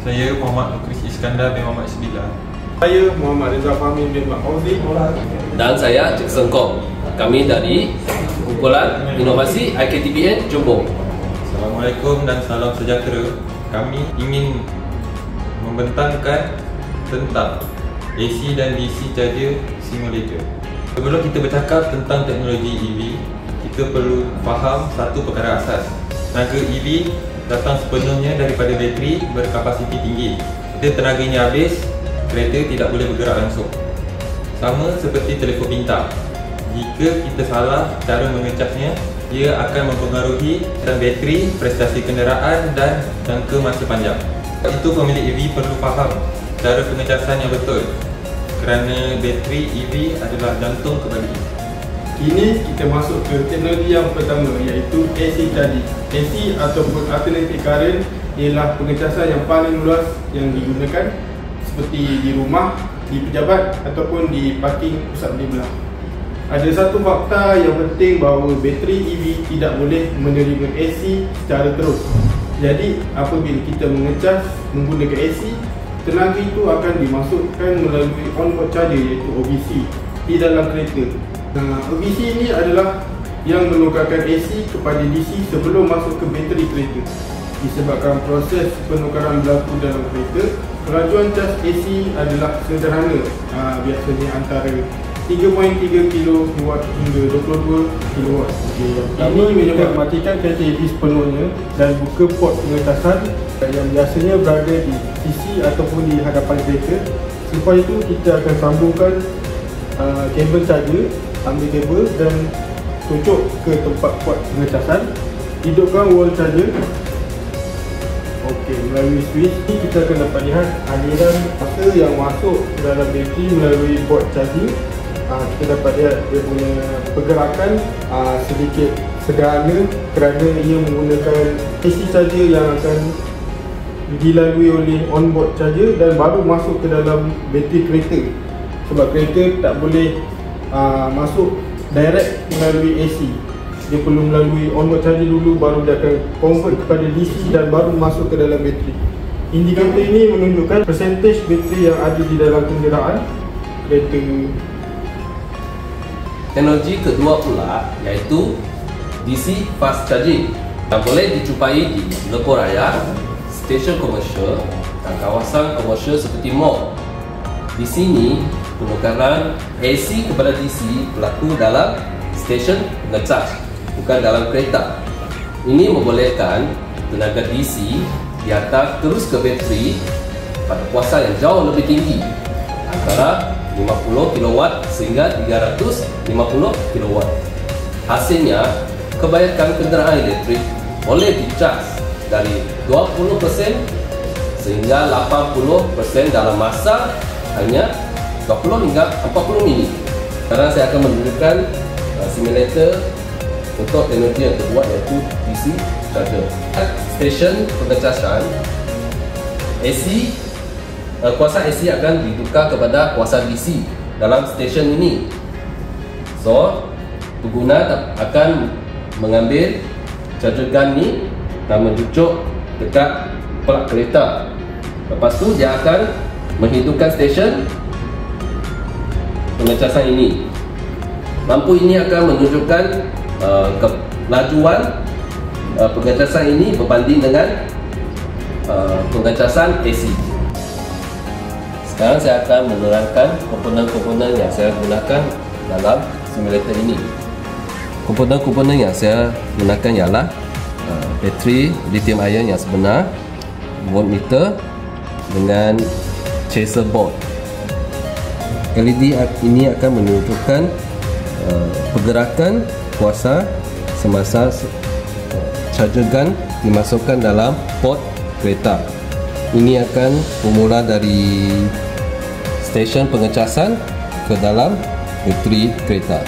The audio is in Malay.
Saya Muhammad Nukris Iskandar bin Muhammad Isbillah. Saya Muhammad Reza Fahmi bin Mak Fauzi. Dan saya Cik Sengkong. Kami dari Kumpulan Inovasi IKTBN Johor. Assalamualaikum dan salam sejahtera. Kami ingin membentangkan tentang AC dan DC charger simulator. Sebelum kita bercakap tentang teknologi EV, kita perlu faham satu perkara asas. Tenaga EV datang sepenuhnya daripada bateri berkapasiti tinggi. Jika tenaganya habis, kereta tidak boleh bergerak langsung. Sama seperti telefon pintar. Jika kita salah cara mengecasnya, ia akan mempengaruhi bateri, prestasi kenderaan dan jangka masa panjang. Sebab itu pemilik EV perlu faham cara pengecasan yang betul, kerana bateri EV adalah jantung kepada EV. Kini kita masuk ke teknologi yang pertama, iaitu AC charging. AC ataupun alternating current ialah pengecasan yang paling luas yang digunakan, seperti di rumah, di pejabat ataupun di parking pusat perbelanjaan. Ada satu fakta yang penting bahawa bateri EV tidak boleh menerima AC secara terus. Jadi apabila kita mengecas menggunakan AC, tenaga itu akan dimasukkan melalui onboard charger, iaitu OBC, di dalam kereta. OBC ini adalah yang menukarkan AC kepada DC sebelum masuk ke bateri kereta. Disebabkan proses penukaran berlaku dalam kereta, kelajuan cas AC adalah sederhana, biasanya antara 3.3 kW hingga 22 kW. Ini menyebabkan matikan kereta EV sepenuhnya dan buka port pengecasan yang biasanya berada di sisi ataupun di hadapan kereta. Selepas itu kita akan sambungkan kabel charger, ambil kabel dan tutup ke tempat port pengecasan. Hidupkan wall charger. Okey, melalui switch ni kita akan dapat lihat aliran masa yang masuk ke dalam bateri melalui board charging. Kita dapat lihat dia punya pergerakan sedikit sederhana kerana ia menggunakan AC charger yang akan dilalui oleh onboard charger dan baru masuk ke dalam bateri kereta. Sebab kereta tak boleh masuk direct melalui AC, dia perlu melalui onboard charger dulu, baru dia akan convert kepada DC dan baru masuk ke dalam bateri. Indikator ini menunjukkan percentage bateri yang ada di dalam kenderaan kereta. Teknologi kedua pula iaitu DC fast charging yang boleh dijumpai di lebuh raya, stesen komersial dan kawasan komersial seperti mall. Di sini penukaran AC kepada DC berlaku dalam stesen pengecas, bukan dalam kereta. Ini membolehkan tenaga DC dihantar terus ke bateri pada kuasa yang jauh lebih tinggi, antara 50 kW sehingga 350 kW. Hasilnya, kebanyakan kenderaan elektrik boleh dicas dari 20% sehingga 80% dalam masa hanya 20 hingga 40 minit. Sekarang saya akan menunjukkan simulator untuk teknologi yang kedua, iaitu DC charger. Stesen pengecasan AC, kuasa AC akan ditukar kepada kuasa DC dalam stesen ini. So, pengguna akan mengambil charger gun ni dan mencucuk dekat plug kereta. Lepas tu dia akan menghidupkan stesen pengecasan ini. Lampu ini akan menunjukkan kelajuan pengecasan ini berbanding dengan pengecasan AC. Sekarang saya akan menerangkan komponen-komponen yang saya gunakan dalam simulator ini. Komponen-komponen yang saya gunakan ialah bateri lithium ion yang sebenar, voltmeter dengan chaser board. LED ini akan menunjukkan pergerakan kuasa semasa charger gun dimasukkan dalam port kereta. Ini akan bermula dari stesen pengecasan ke dalam bateri kereta.